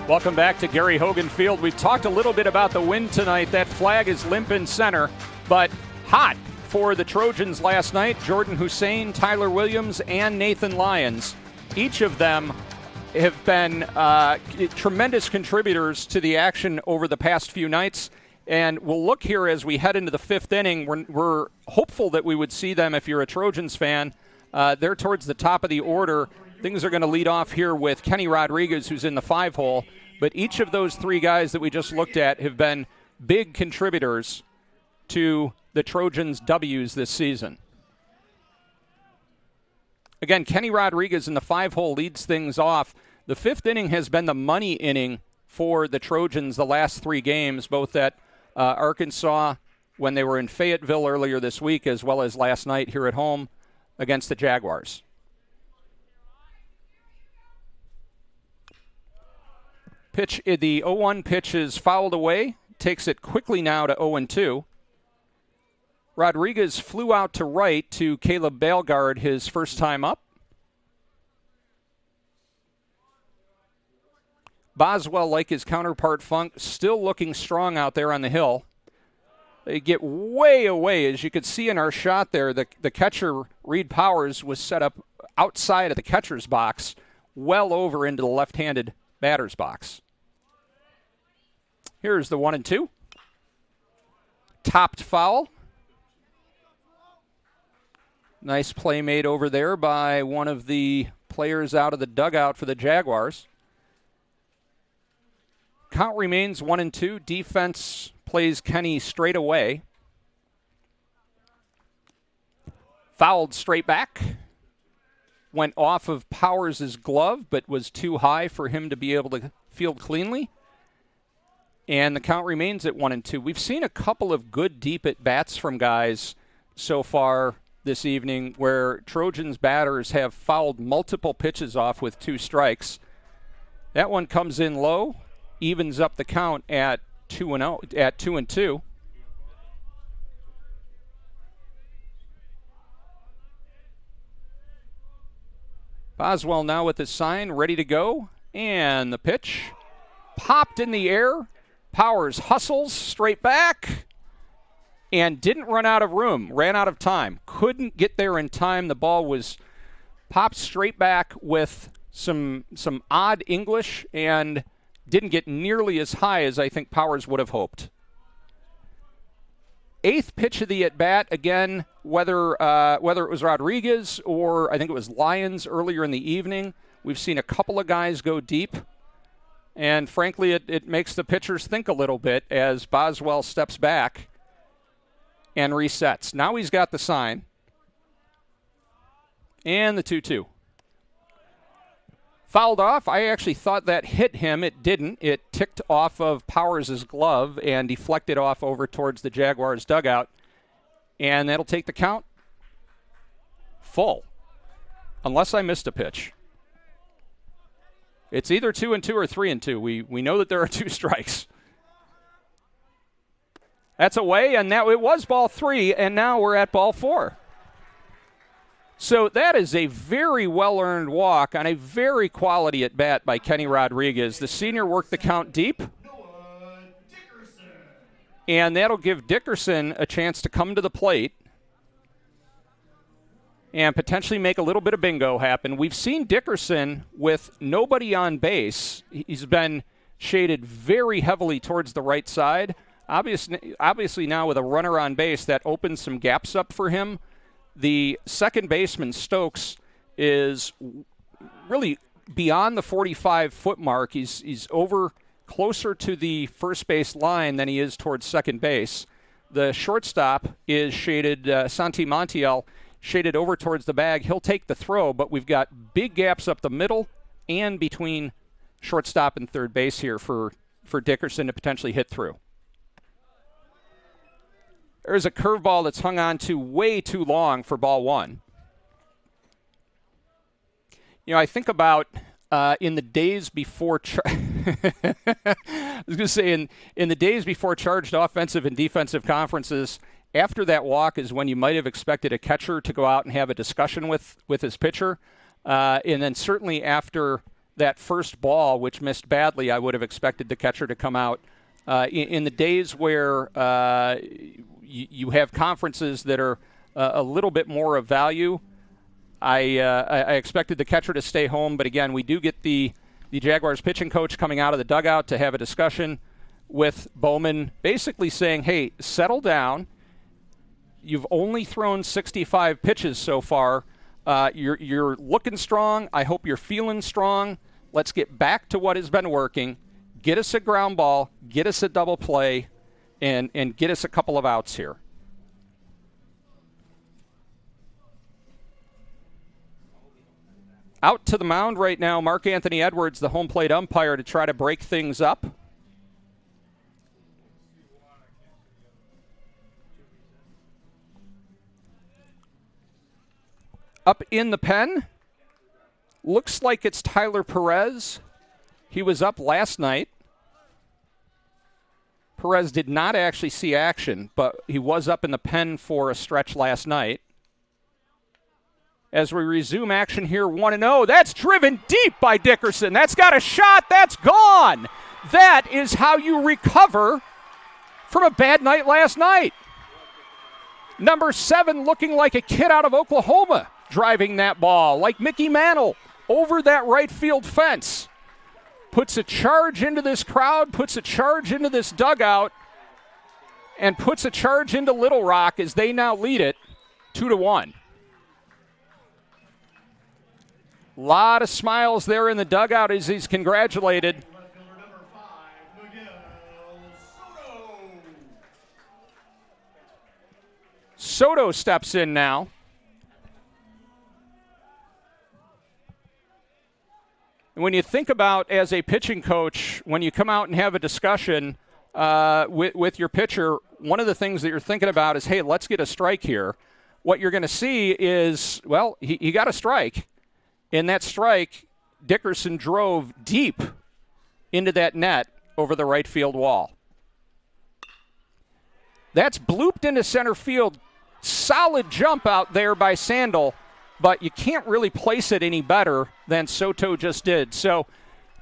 Welcome back to Gary Hogan Field. We've talked a little bit about the wind tonight. That flag is limp in center, but hot for the Trojans last night. Jordan Hussein, Tyler Williams, and Nathan Lyons. Each of them have been tremendous contributors to the action over the past few nights. And we'll look here as we head into the fifth inning. We're hopeful that we would see them if you're a Trojans fan. They're towards the top of the order. Things are going to lead off here with Kenny Rodriguez, who's in the 5-hole. But each of those three guys that we just looked at have been big contributors to the Trojans' W's this season. Again, Kenny Rodriguez in the 5-hole leads things off. The fifth inning has been the money inning for the Trojans the last three games, both at Arkansas when they were in Fayetteville earlier this week, as well as last night here at home against the Jaguars. Pitch, the 0-1 pitch is fouled away. Takes it quickly now to 0-2. Rodriguez flew out to right to Caleb Bellegarde his first time up. Boswell, like his counterpart Funk, still looking strong out there on the hill. They get way away. As you could see in our shot there, the catcher, Reed Powers, was set up outside of the catcher's box, well over into the left-handed batter's box. Here's the 1-2. Topped foul. Nice play made over there by one of the players out of the dugout for the Jaguars. Count remains 1-2. Defense plays Kenny straight away. Fouled straight back. Went off of Powers' glove, but was too high for him to be able to field cleanly. And the count remains at 1-2. We've seen a couple of good deep at-bats from guys so far this evening where Trojans batters have fouled multiple pitches off with 2 strikes. That one comes in low, evens up the count at 2-2. Boswell now with his sign, ready to go. And the pitch popped in the air. Powers hustles straight back and didn't run out of room, ran out of time. Couldn't get there in time. The ball was popped straight back with some odd English and didn't get nearly as high as I think Powers would have hoped. 8th pitch of the at-bat, again, whether it was Rodriguez or I think it was Lyons earlier in the evening, we've seen a couple of guys go deep. And frankly, it makes the pitchers think a little bit as Boswell steps back and resets. Now he's got the sign. And the 2-2. Fouled off. I actually thought that hit him. It didn't. It ticked off of Powers' glove and deflected off over towards the Jaguars' dugout. And that'll take the count full. Unless I missed a pitch. It's either 2-2 or 3-2. We know that there are 2 strikes. That's away, and now it was ball 3, and now we're at ball 4. So that is a very well-earned walk on a very quality at-bat by Kenny Rodriguez. The senior worked the count deep, and that'll give Dickerson a chance to come to the plate and potentially make a little bit of bingo happen. We've seen Dickerson with nobody on base. He's been shaded very heavily towards the right side. Obviously now with a runner on base, that opens some gaps up for him. The second baseman, Stokes, is really beyond the 45-foot mark. He's over closer to the first base line than he is towards second base. The shortstop is shaded, Santi Montiel, shaded over towards the bag. He'll take the throw, but we've got big gaps up the middle and between shortstop and third base here for Dickerson to potentially hit through. There's a curveball that's hung on to way too long for ball 1. You know, I think about in the days before I was going to say in the days before charged offensive and defensive conferences, after that walk is when you might have expected a catcher to go out and have a discussion with his pitcher. And then certainly after that first ball, which missed badly, I would have expected the catcher to come out. In the days where you have conferences that are a little bit more of value, I expected the catcher to stay home. But again, we do get the Jaguars pitching coach coming out of the dugout to have a discussion with Bowman, basically saying, hey, settle down. You've only thrown 65 pitches so far. You're looking strong. I hope you're feeling strong. Let's get back to what has been working. Get us a ground ball, get us a double play, and get us a couple of outs here. Out to the mound right now, Mark Anthony Edwards, the home plate umpire, to try to break things up. Up in the pen, looks like it's Tyler Perez. He was up last night. Perez did not actually see action, but he was up in the pen for a stretch last night. As we resume action here, 1-0. That's driven deep by Dickerson. That's got a shot. That's gone. That is how you recover from a bad night last night. Number 7 looking like a kid out of Oklahoma, driving that ball like Mickey Mantle over that right field fence. Puts a charge into this crowd, puts a charge into this dugout, and puts a charge into Little Rock as they now lead it 2-1. A lot of smiles there in the dugout as he's congratulated. Soto steps in now. And when you think about, as a pitching coach, when you come out and have a discussion with your pitcher, one of the things that you're thinking about is, hey, let's get a strike here. What you're going to see is, well, he got a strike. In that strike, Dickerson drove deep into that net over the right field wall. That's blooped into center field. Solid jump out there by Sandel, but you can't really place it any better than Soto just did. So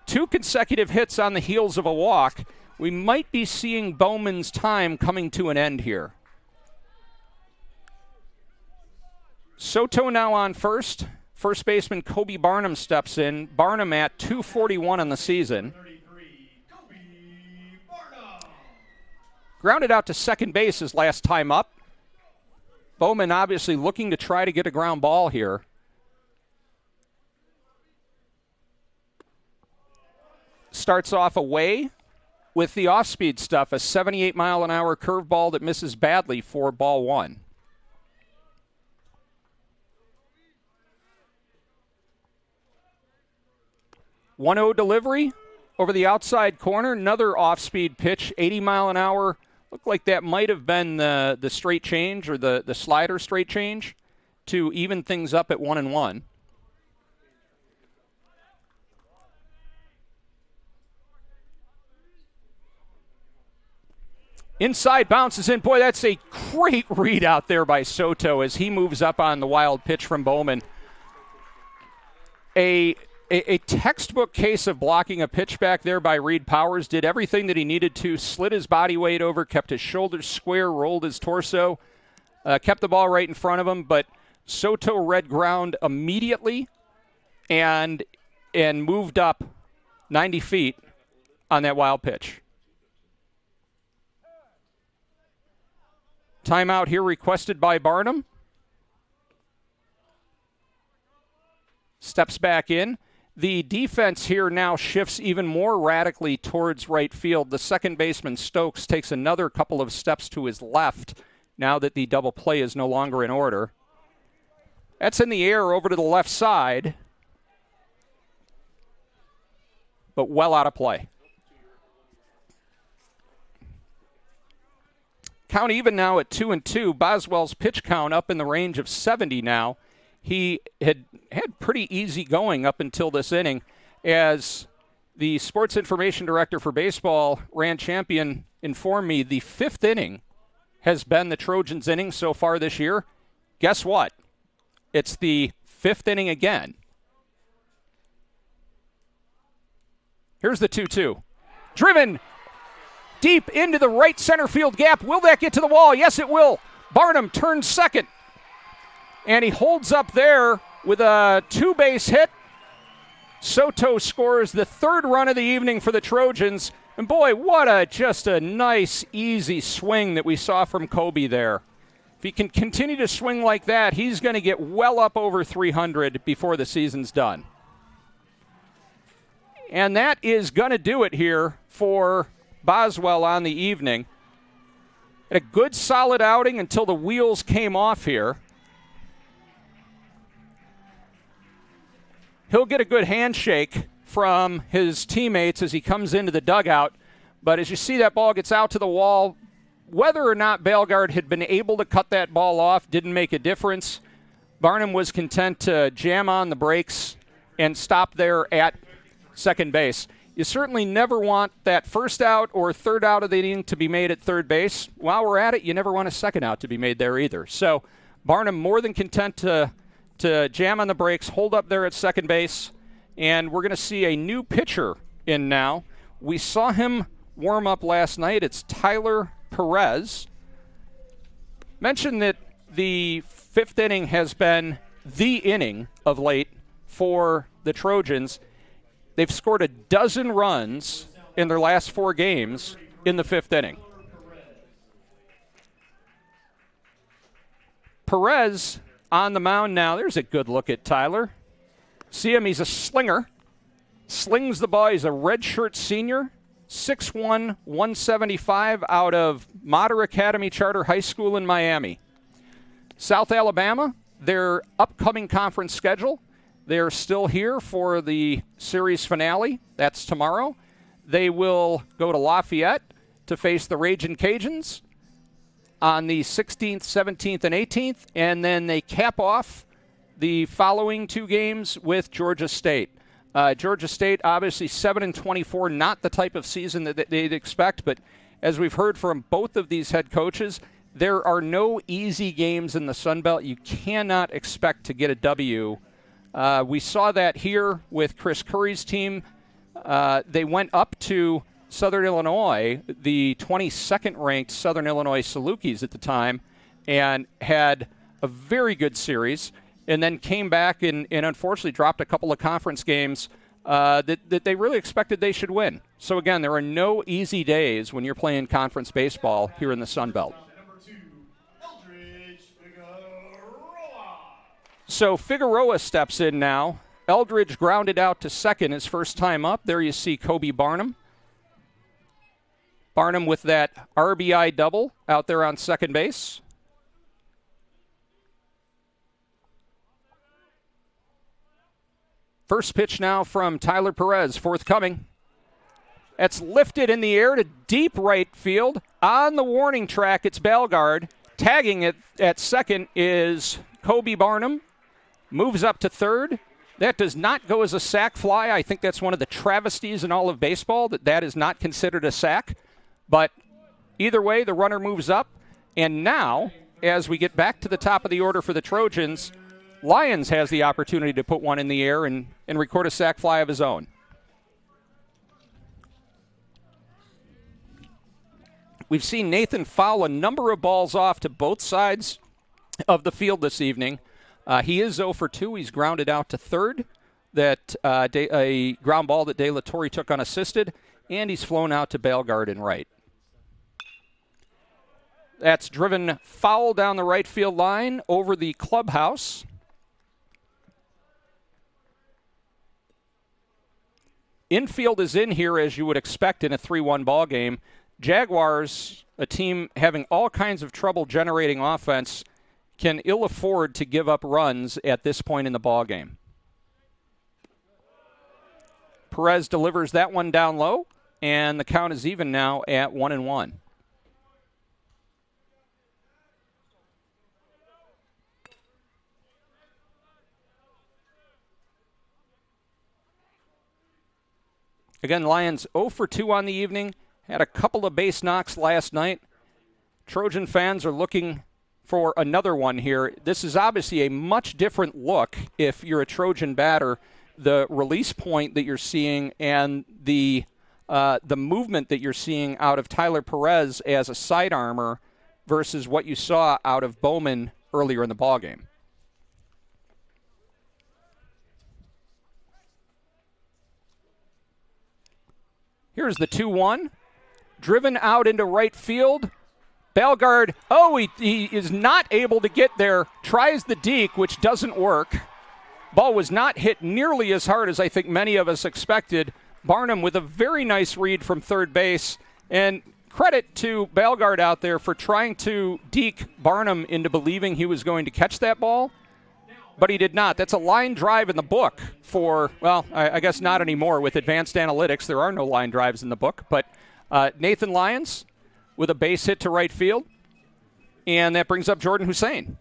2 consecutive hits on the heels of a walk. We might be seeing Bowman's time coming to an end here. Soto now on first. First baseman Kobe Barnum steps in. Barnum at .241 on the season. Grounded out to second base his last time up. Bowman obviously looking to try to get a ground ball here. Starts off away with the off-speed stuff, a 78-mile-an-hour curveball that misses badly for ball 1. 1-0 delivery over the outside corner. Another off-speed pitch, 80-mile-an-hour. Looked like that might have been the straight change or the slider straight change to even things up at 1-1. Inside bounces in. Boy, that's a great read out there by Soto as he moves up on the wild pitch from Bowman. A textbook case of blocking a pitch back there by Reed Powers. Did everything that he needed to, slid his body weight over, kept his shoulders square, rolled his torso, kept the ball right in front of him. But Soto read ground immediately and moved up 90 feet on that wild pitch. Timeout here requested by Barnum. Steps back in. The defense here now shifts even more radically towards right field. The second baseman, Stokes, takes another couple of steps to his left now that the double play is no longer in order. That's in the air over to the left side, but well out of play. Count even now at 2-2. Boswell's pitch count up in the range of 70 now. He had pretty easy going up until this inning. As the sports information director for baseball, Rand Champion, informed me, the 5th inning has been the Trojans' inning so far this year. Guess what? It's the 5th inning again. Here's the 2-2. Driven deep into the right center field gap. Will that get to the wall? Yes, it will. Barnum turns second. And he holds up there with a 2-base hit. Soto scores the 3rd run of the evening for the Trojans. And boy, what just a nice, easy swing that we saw from Kobe there. If he can continue to swing like that, he's going to get well up over 300 before the season's done. And that is going to do it here for Boswell on the evening. Had a good, solid outing until the wheels came off here. He'll get a good handshake from his teammates as he comes into the dugout. But as you see that ball gets out to the wall, whether or not Bellegarde had been able to cut that ball off didn't make a difference. Barnum was content to jam on the brakes and stop there at second base. You certainly never want that first out or third out of the inning to be made at third base. While we're at it, you never want a second out to be made there either. So Barnum more than content to jam on the brakes, hold up there at second base, and we're going to see a new pitcher in now. We saw him warm up last night. It's Tyler Perez. Mentioned that the 5th inning has been the inning of late for the Trojans. They've scored a dozen runs in their last 4 games in the 5th inning. Perez on the mound now. There's a good look at Tyler. See him, he's a slinger. Slings the ball. He's a redshirt senior. 6'1", 175 out of Mater Academy Charter High School in Miami. South Alabama, their upcoming conference schedule. They're still here for the series finale. That's tomorrow. They will go to Lafayette to face the Ragin' Cajuns on the 16th, 17th, and 18th, and then they cap off the following 2 games with Georgia State. Georgia State, obviously 7-24, not the type of season that they'd expect, but as we've heard from both of these head coaches, there are no easy games in the Sun Belt. You cannot expect to get a W. We saw that here with Chris Curry's team. They went up to Southern Illinois, the 22nd ranked Southern Illinois Salukis at the time, and had a very good series, and then came back and unfortunately dropped a couple of conference games that they really expected they should win. So again, there are no easy days when you're playing conference baseball here in the Sun Belt. So Figueroa steps in now. Eldridge grounded out to second his first time up. There you see Kobe Barnum. Barnum with that RBI double out there on second base. First pitch now from Tyler Perez, forthcoming. That's lifted in the air to deep right field. On the warning track, it's Bellegarde. Tagging it at second is Kobe Barnum. Moves up to third. That does not go as a sac fly. I think that's one of the travesties in all of baseball, that is not considered a sac. But either way, the runner moves up. And now, as we get back to the top of the order for the Trojans, Lyons has the opportunity to put one in the air and record a sac fly of his own. We've seen Nathan foul a number of balls off to both sides of the field this evening. He is 0 for 2. He's grounded out to third. That a ground ball that De La Torre took unassisted, and he's flown out to Bellegarde in right. That's driven foul down the right field line over the clubhouse. Infield is in here, as you would expect in a 3-1 ball game. Jaguars, a team having all kinds of trouble generating offense, can ill afford to give up runs at this point in the ball game. Perez delivers that one down low, and the count is even now at 1-1. Again, Lions 0 for 2 on the evening. Had a couple of base knocks last night. Trojan fans are looking for another one here. This is obviously a much different look if you're a Trojan batter the release point that you're seeing and the movement that you're seeing out of Tyler Perez as a sidearmer versus what you saw out of Bowman earlier in the ballgame. Here's the 2-1. Driven out into right field. Bellegarde, he is not able to get there. Tries the deke, which doesn't work. Ball was not hit nearly as hard as I think many of us expected. Barnum with a very nice read from third base. And credit to Bellegarde out there for trying to deke Barnum into believing he was going to catch that ball. But he did not. That's a line drive in the book for, well, I guess not anymore with advanced analytics. There are no line drives in the book. But Nathan Lyons with a base hit to right field. And that brings up Jordan Hussein.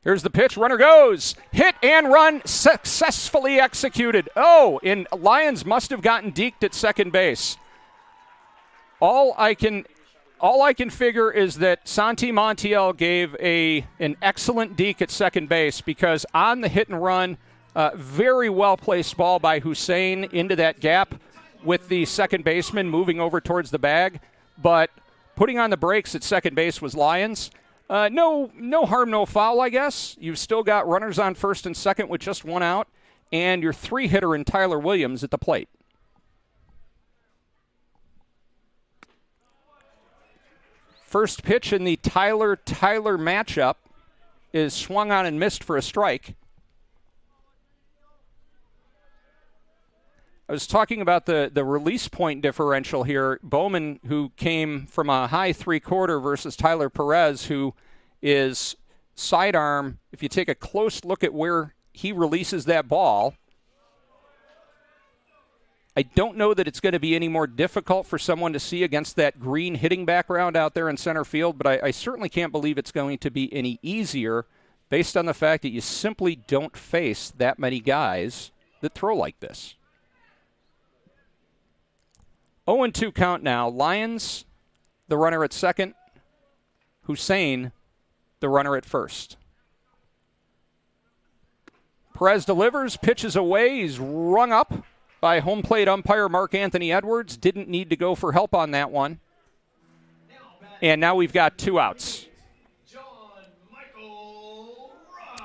Here's the pitch. Runner goes. Hit and run successfully executed. And Lyons must have gotten deked at second base. All I can figure is that Santi Montiel gave an excellent deke at second base, because on the hit and run, very well placed ball by Hussein into that gap with the second baseman moving over towards the bag. But putting on the brakes at second base was Lyons. No harm, no foul, I guess. You've still got runners on first and second with just one out, and your three-hitter in Tyler Williams at the plate. First pitch in the Tyler-Tyler matchup is swung on and missed for a strike. I was talking about the release point differential here. Bowman, who came from a high three-quarter, versus Tyler Perez, who is sidearm. If you take a close look at where he releases that ball, I don't know that it's going to be any more difficult for someone to see against that green hitting background out there in center field, but I certainly can't believe it's going to be any easier based on the fact that you simply don't face that many guys that throw like this. 0-2 count now. Lyons, the runner at second. Hussein, the runner at first. Perez delivers, pitches away. He's rung up by home plate umpire Mark Anthony Edwards. Didn't need to go for help on that one. And now we've got two outs.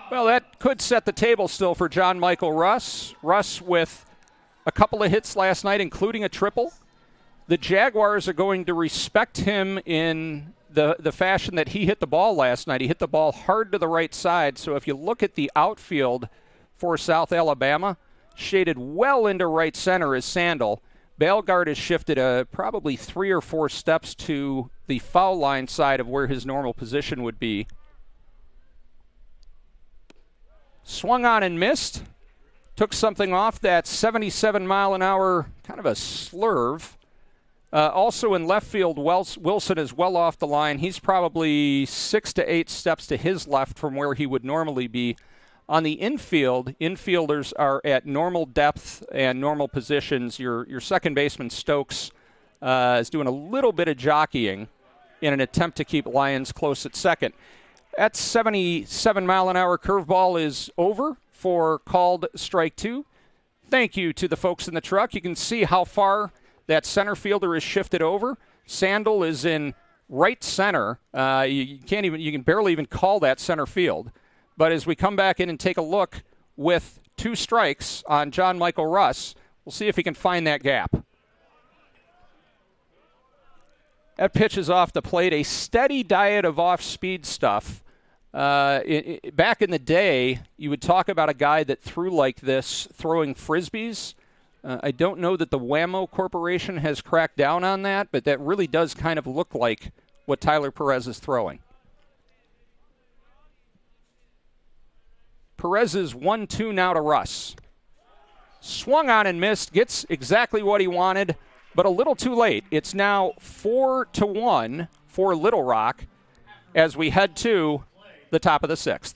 Well, that could set the table still for John Michael Russ. Russ with a couple of hits last night, including a triple. The Jaguars are going to respect him in the fashion that he hit the ball last night. He hit the ball hard to the right side. So if you look at the outfield for South Alabama, shaded well into right center is Sandel. Bellegarde has shifted probably 3 or 4 steps to the foul line side of where his normal position would be. Swung on and missed. Took something off that 77-mile-an-hour kind of a slurve. Also in left field, Wilson is well off the line. He's probably 6 to 8 steps to his left from where he would normally be. On the infield, infielders are at normal depth and normal positions. Your second baseman, Stokes, is doing a little bit of jockeying in an attempt to keep Lyons close at second. That 77-mile-an-hour curveball is over for called strike 2. Thank you to the folks in the truck. You can see how far that center fielder is shifted over. Sandel is in right center. You can barely even call that center field. But as we come back in and take a look with 2 strikes on John Michael Russ, we'll see if he can find that gap. That pitch is off the plate. A steady diet of off-speed stuff. Back in the day, you would talk about a guy that threw like this, throwing Frisbees. I don't know that the Whammo Corporation has cracked down on that, but that really does kind of look like what Tyler Perez is throwing. Perez is 1-2 now to Russ. Swung on and missed, gets exactly what he wanted, but a little too late. It's now 4-1 for Little Rock as we head to the top of the 6th.